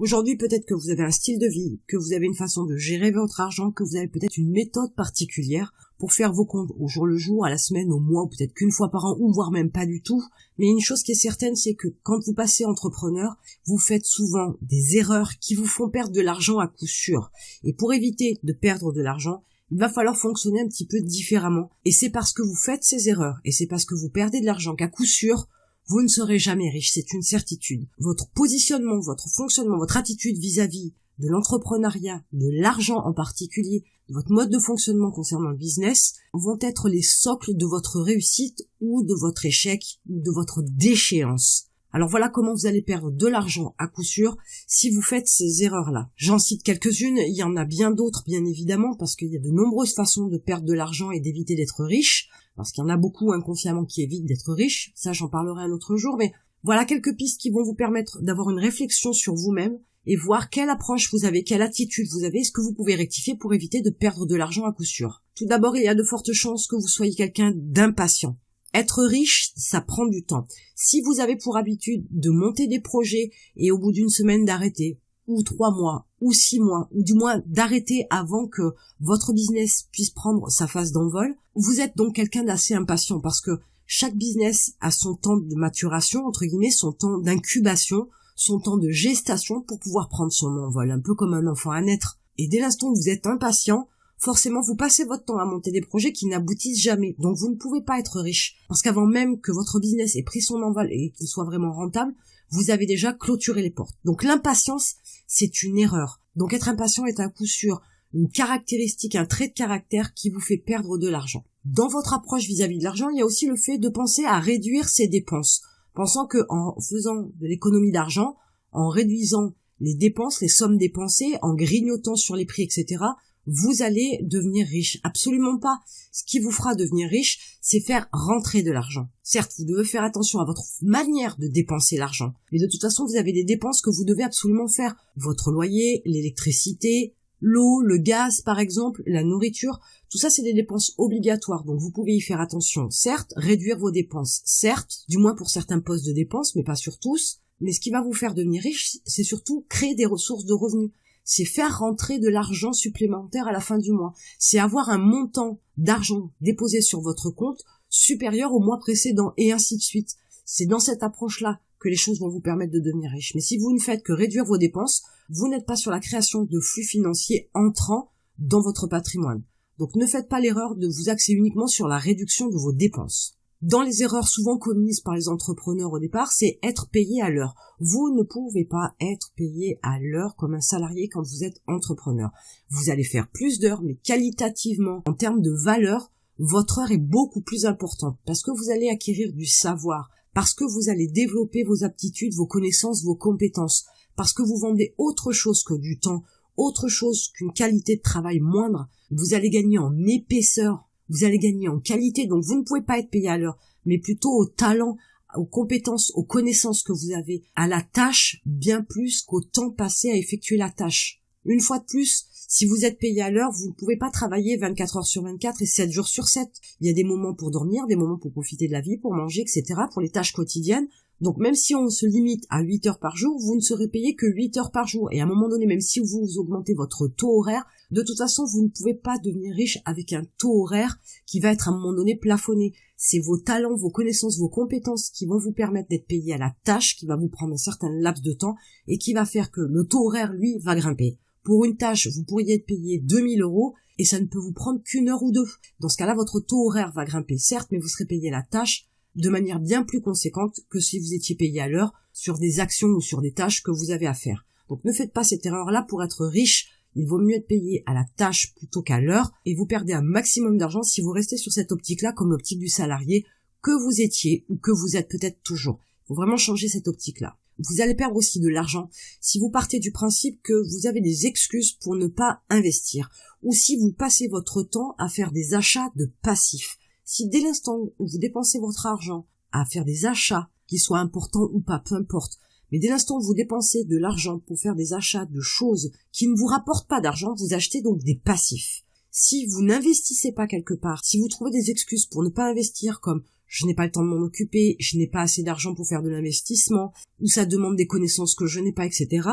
Aujourd'hui, peut-être que vous avez un style de vie, que vous avez une façon de gérer votre argent, que vous avez peut-être une méthode particulière pour faire vos comptes au jour le jour, à la semaine, au mois, ou peut-être qu'une fois par an, ou voire même pas du tout. Mais une chose qui est certaine, c'est que quand vous passez entrepreneur, vous faites souvent des erreurs qui vous font perdre de l'argent à coup sûr. Et pour éviter de perdre de l'argent, il va falloir fonctionner un petit peu différemment. Et c'est parce que vous faites ces erreurs, et c'est parce que vous perdez de l'argent qu'à coup sûr, vous ne serez jamais riche, c'est une certitude. Votre positionnement, votre fonctionnement, votre attitude vis-à-vis de l'entrepreneuriat, de l'argent en particulier, votre mode de fonctionnement concernant le business, vont être les socles de votre réussite ou de votre échec ou de votre déchéance. Alors voilà comment vous allez perdre de l'argent à coup sûr si vous faites ces erreurs-là. J'en cite quelques-unes, il y en a bien d'autres bien évidemment parce qu'il y a de nombreuses façons de perdre de l'argent et d'éviter d'être riche, parce qu'il y en a beaucoup inconsciemment qui évitent d'être riches, ça j'en parlerai un autre jour, mais voilà quelques pistes qui vont vous permettre d'avoir une réflexion sur vous-même et voir quelle approche vous avez, quelle attitude vous avez, ce que vous pouvez rectifier pour éviter de perdre de l'argent à coup sûr. Tout d'abord, il y a de fortes chances que vous soyez quelqu'un d'impatient. Être riche, ça prend du temps. Si vous avez pour habitude de monter des projets et au bout d'une semaine d'arrêter, ou 3 mois, ou 6 mois, ou du moins d'arrêter avant que votre business puisse prendre sa phase d'envol, vous êtes donc quelqu'un d'assez impatient parce que chaque business a son temps de maturation, entre guillemets, son temps d'incubation, son temps de gestation pour pouvoir prendre son envol, un peu comme un enfant à naître. Et dès l'instant où vous êtes impatient, forcément, vous passez votre temps à monter des projets qui n'aboutissent jamais. Donc, vous ne pouvez pas être riche. Parce qu'avant même que votre business ait pris son envol et qu'il soit vraiment rentable, vous avez déjà clôturé les portes. Donc, l'impatience, c'est une erreur. Donc, être impatient est à coup sûr une caractéristique, un trait de caractère qui vous fait perdre de l'argent. Dans votre approche vis-à-vis de l'argent, il y a aussi le fait de penser à réduire ses dépenses. Pensant que en faisant de l'économie d'argent, en réduisant les dépenses, les sommes dépensées, en grignotant sur les prix, etc., vous allez devenir riche. Absolument pas. Ce qui vous fera devenir riche, c'est faire rentrer de l'argent. Certes, vous devez faire attention à votre manière de dépenser l'argent. Mais de toute façon, vous avez des dépenses que vous devez absolument faire. Votre loyer, l'électricité, l'eau, le gaz, par exemple, la nourriture. Tout ça, c'est des dépenses obligatoires. Donc, vous pouvez y faire attention. Certes, réduire vos dépenses. Certes, du moins pour certains postes de dépenses, mais pas sur tous. Mais ce qui va vous faire devenir riche, c'est surtout créer des ressources de revenus. C'est faire rentrer de l'argent supplémentaire à la fin du mois. C'est avoir un montant d'argent déposé sur votre compte supérieur au mois précédent et ainsi de suite. C'est dans cette approche-là que les choses vont vous permettre de devenir riche. Mais si vous ne faites que réduire vos dépenses, vous n'êtes pas sur la création de flux financiers entrants dans votre patrimoine. Donc ne faites pas l'erreur de vous axer uniquement sur la réduction de vos dépenses. Dans les erreurs souvent commises par les entrepreneurs au départ, c'est être payé à l'heure. Vous ne pouvez pas être payé à l'heure comme un salarié quand vous êtes entrepreneur. Vous allez faire plus d'heures, mais qualitativement, en termes de valeur, votre heure est beaucoup plus importante parce que vous allez acquérir du savoir, parce que vous allez développer vos aptitudes, vos connaissances, vos compétences, parce que vous vendez autre chose que du temps, autre chose qu'une qualité de travail moindre. Vous allez gagner en épaisseur. Vous allez gagner en qualité, donc vous ne pouvez pas être payé à l'heure, mais plutôt au talent, aux compétences, aux connaissances que vous avez, à la tâche, bien plus qu'au temps passé à effectuer la tâche. Une fois de plus, si vous êtes payé à l'heure, vous ne pouvez pas travailler 24 heures sur 24 et 7 jours sur 7. Il y a des moments pour dormir, des moments pour profiter de la vie, pour manger, etc., pour les tâches quotidiennes. Donc même si on se limite à 8 heures par jour, vous ne serez payé que 8 heures par jour. Et à un moment donné, même si vous augmentez votre taux horaire, de toute façon, vous ne pouvez pas devenir riche avec un taux horaire qui va être à un moment donné plafonné. C'est vos talents, vos connaissances, vos compétences qui vont vous permettre d'être payé à la tâche, qui va vous prendre un certain laps de temps et qui va faire que le taux horaire, lui, va grimper. Pour une tâche, vous pourriez être payé 2000 € et ça ne peut vous prendre qu'une heure ou deux. Dans ce cas-là, votre taux horaire va grimper, certes, mais vous serez payé la tâche de manière bien plus conséquente que si vous étiez payé à l'heure sur des actions ou sur des tâches que vous avez à faire. Donc ne faites pas cette erreur-là. Pour être riche, il vaut mieux être payé à la tâche plutôt qu'à l'heure et vous perdez un maximum d'argent si vous restez sur cette optique-là comme l'optique du salarié que vous étiez ou que vous êtes peut-être toujours. Il faut vraiment changer cette optique-là. Vous allez perdre aussi de l'argent si vous partez du principe que vous avez des excuses pour ne pas investir ou si vous passez votre temps à faire des achats de passifs. Si dès l'instant où vous dépensez votre argent à faire des achats, qu'ils soient importants ou pas, peu importe, mais dès l'instant où vous dépensez de l'argent pour faire des achats de choses qui ne vous rapportent pas d'argent, vous achetez donc des passifs. Si vous n'investissez pas quelque part, si vous trouvez des excuses pour ne pas investir comme je n'ai pas le temps de m'en occuper, je n'ai pas assez d'argent pour faire de l'investissement, ou ça demande des connaissances que je n'ai pas, etc.,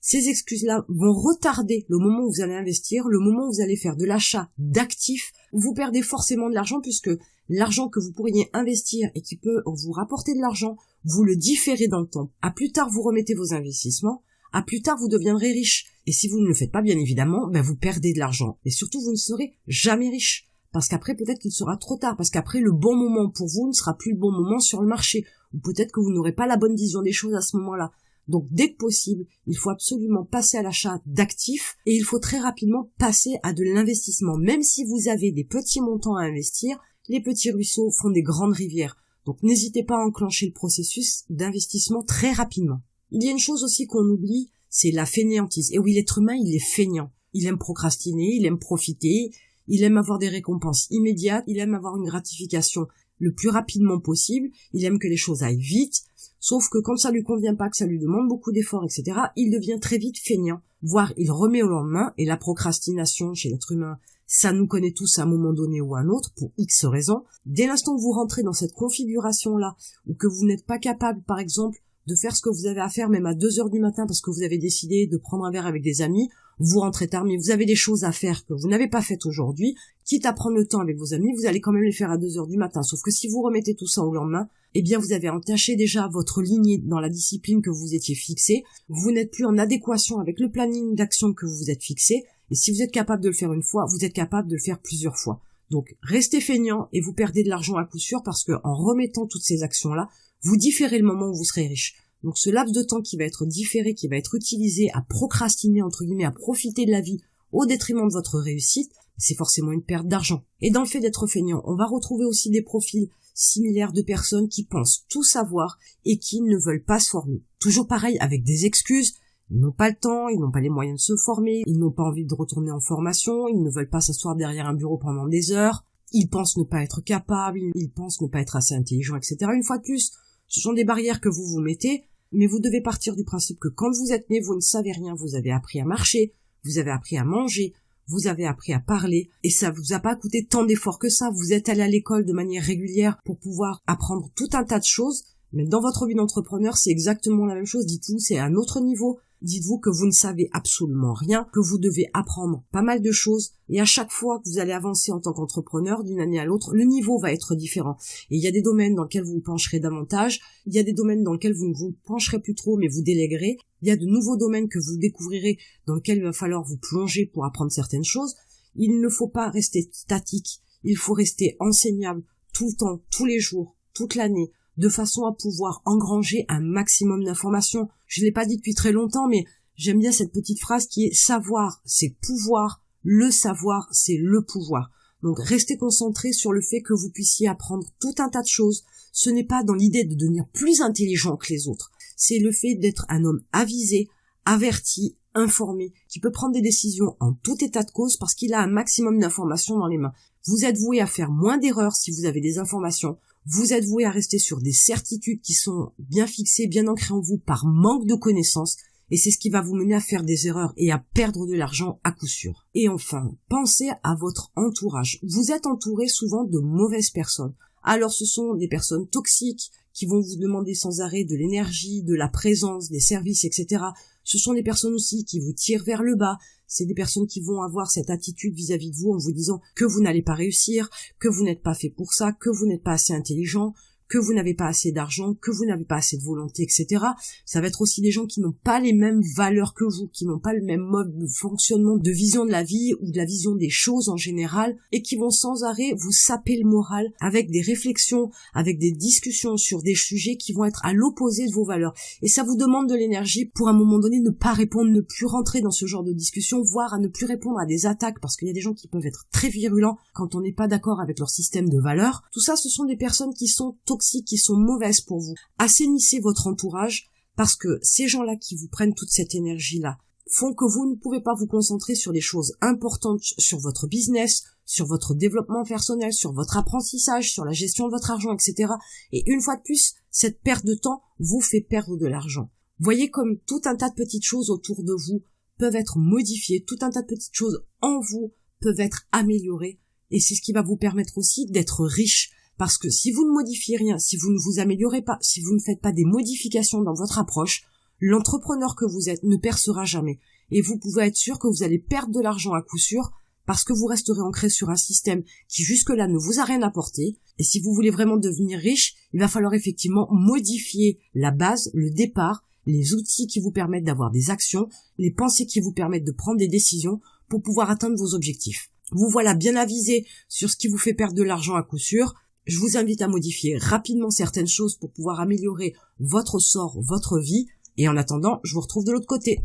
Ces excuses-là vont retarder le moment où vous allez investir, le moment où vous allez faire de l'achat d'actifs. Vous perdez forcément de l'argent puisque l'argent que vous pourriez investir et qui peut vous rapporter de l'argent, vous le différez dans le temps. À plus tard, vous remettez vos investissements. À plus tard, vous deviendrez riche. Et si vous ne le faites pas, bien évidemment, vous perdez de l'argent. Et surtout, vous ne serez jamais riche. Parce qu'après, peut-être qu'il sera trop tard. Parce qu'après, le bon moment pour vous ne sera plus le bon moment sur le marché. Ou peut-être que vous n'aurez pas la bonne vision des choses à ce moment-là. Donc, dès que possible, il faut absolument passer à l'achat d'actifs. Et il faut très rapidement passer à de l'investissement. Même si vous avez des petits montants à investir, les petits ruisseaux font des grandes rivières. Donc, n'hésitez pas à enclencher le processus d'investissement très rapidement. Il y a une chose aussi qu'on oublie, c'est la fainéantise. Et oui, l'être humain, il est feignant. Il aime procrastiner, il aime profiter, il aime avoir des récompenses immédiates, il aime avoir une gratification le plus rapidement possible, il aime que les choses aillent vite, sauf que quand ça lui convient pas, que ça lui demande beaucoup d'efforts, etc., il devient très vite feignant, voire il remet au lendemain, et la procrastination chez l'être humain, ça nous connaît tous à un moment donné ou à un autre, pour X raisons. Dès l'instant que vous rentrez dans cette configuration-là, ou que vous n'êtes pas capable, par exemple, de faire ce que vous avez à faire même à 2h du matin parce que vous avez décidé de prendre un verre avec des amis, vous rentrez tard, mais vous avez des choses à faire que vous n'avez pas faites aujourd'hui, quitte à prendre le temps avec vos amis, vous allez quand même les faire à 2h du matin, sauf que si vous remettez tout ça au lendemain, eh bien vous avez entaché déjà votre lignée dans la discipline que vous étiez fixée, vous n'êtes plus en adéquation avec le planning d'action que vous vous êtes fixé, et si vous êtes capable de le faire une fois, vous êtes capable de le faire plusieurs fois. Donc restez feignant et vous perdez de l'argent à coup sûr parce que en remettant toutes ces actions-là, vous différez le moment où vous serez riche. Donc ce laps de temps qui va être différé, qui va être utilisé à procrastiner, entre guillemets, à profiter de la vie au détriment de votre réussite, c'est forcément une perte d'argent. Et dans le fait d'être feignant, on va retrouver aussi des profils similaires de personnes qui pensent tout savoir et qui ne veulent pas se former. Toujours pareil, avec des excuses. Ils n'ont pas le temps, ils n'ont pas les moyens de se former, ils n'ont pas envie de retourner en formation, ils ne veulent pas s'asseoir derrière un bureau pendant des heures, ils pensent ne pas être capables, ils pensent ne pas être assez intelligents, etc. Une fois de plus, ce sont des barrières que vous vous mettez, mais vous devez partir du principe que quand vous êtes né, vous ne savez rien, vous avez appris à marcher, vous avez appris à manger, vous avez appris à parler, et ça vous a pas coûté tant d'efforts que ça, vous êtes allé à l'école de manière régulière pour pouvoir apprendre tout un tas de choses, mais dans votre vie d'entrepreneur, c'est exactement la même chose, dites-vous, c'est à un autre niveau. Dites-vous que vous ne savez absolument rien, que vous devez apprendre pas mal de choses, et à chaque fois que vous allez avancer en tant qu'entrepreneur d'une année à l'autre, le niveau va être différent. Et il y a des domaines dans lesquels vous vous pencherez davantage, il y a des domaines dans lesquels vous ne vous pencherez plus trop, mais vous déléguerez, il y a de nouveaux domaines que vous découvrirez, dans lesquels il va falloir vous plonger pour apprendre certaines choses. Il ne faut pas rester statique, il faut rester enseignable tout le temps, tous les jours, toute l'année, de façon à pouvoir engranger un maximum d'informations. Je l'ai pas dit depuis très longtemps, mais j'aime bien cette petite phrase qui est « savoir, c'est pouvoir, le savoir, c'est le pouvoir ». Donc restez concentré sur le fait que vous puissiez apprendre tout un tas de choses. Ce n'est pas dans l'idée de devenir plus intelligent que les autres. C'est le fait d'être un homme avisé, averti, informé, qui peut prendre des décisions en tout état de cause parce qu'il a un maximum d'informations dans les mains. Vous êtes voué à faire moins d'erreurs si vous avez des informations. Vous êtes voué à rester sur des certitudes qui sont bien fixées, bien ancrées en vous par manque de connaissances, et c'est ce qui va vous mener à faire des erreurs et à perdre de l'argent à coup sûr. Et enfin, pensez à votre entourage. Vous êtes entouré souvent de mauvaises personnes. Alors ce sont des personnes toxiques qui vont vous demander sans arrêt de l'énergie, de la présence, des services, etc. Ce sont des personnes aussi qui vous tirent vers le bas. C'est des personnes qui vont avoir cette attitude vis-à-vis de vous en vous disant que vous n'allez pas réussir, que vous n'êtes pas fait pour ça, que vous n'êtes pas assez intelligent, que vous n'avez pas assez d'argent, que vous n'avez pas assez de volonté, etc. Ça va être aussi des gens qui n'ont pas les mêmes valeurs que vous, qui n'ont pas le même mode de fonctionnement, de vision de la vie ou de la vision des choses en général, et qui vont sans arrêt vous saper le moral avec des réflexions, avec des discussions sur des sujets qui vont être à l'opposé de vos valeurs. Et ça vous demande de l'énergie pour à un moment donné ne pas répondre, ne plus rentrer dans ce genre de discussion, voire à ne plus répondre à des attaques, parce qu'il y a des gens qui peuvent être très virulents quand on n'est pas d'accord avec leur système de valeurs. Tout ça, ce sont des personnes qui sont toxiques, qui sont mauvaises pour vous. Assainissez votre entourage parce que ces gens-là qui vous prennent toute cette énergie-là font que vous ne pouvez pas vous concentrer sur des choses importantes, sur votre business, sur votre développement personnel, sur votre apprentissage, sur la gestion de votre argent, etc. Et une fois de plus, cette perte de temps vous fait perdre de l'argent. Voyez comme tout un tas de petites choses autour de vous peuvent être modifiées, tout un tas de petites choses en vous peuvent être améliorées, et c'est ce qui va vous permettre aussi d'être riche. Parce que si vous ne modifiez rien, si vous ne vous améliorez pas, si vous ne faites pas des modifications dans votre approche, L'entrepreneur que vous êtes ne percera jamais. Et vous pouvez être sûr que vous allez perdre de l'argent à coup sûr parce que vous resterez ancré sur un système qui jusque-là ne vous a rien apporté. Et si vous voulez vraiment devenir riche, il va falloir effectivement modifier la base, le départ, les outils qui vous permettent d'avoir des actions, les pensées qui vous permettent de prendre des décisions pour pouvoir atteindre vos objectifs. Vous voilà bien avisé sur ce qui vous fait perdre de l'argent à coup sûr. Je vous invite à modifier rapidement certaines choses pour pouvoir améliorer votre sort, votre vie. Et en attendant, je vous retrouve de l'autre côté.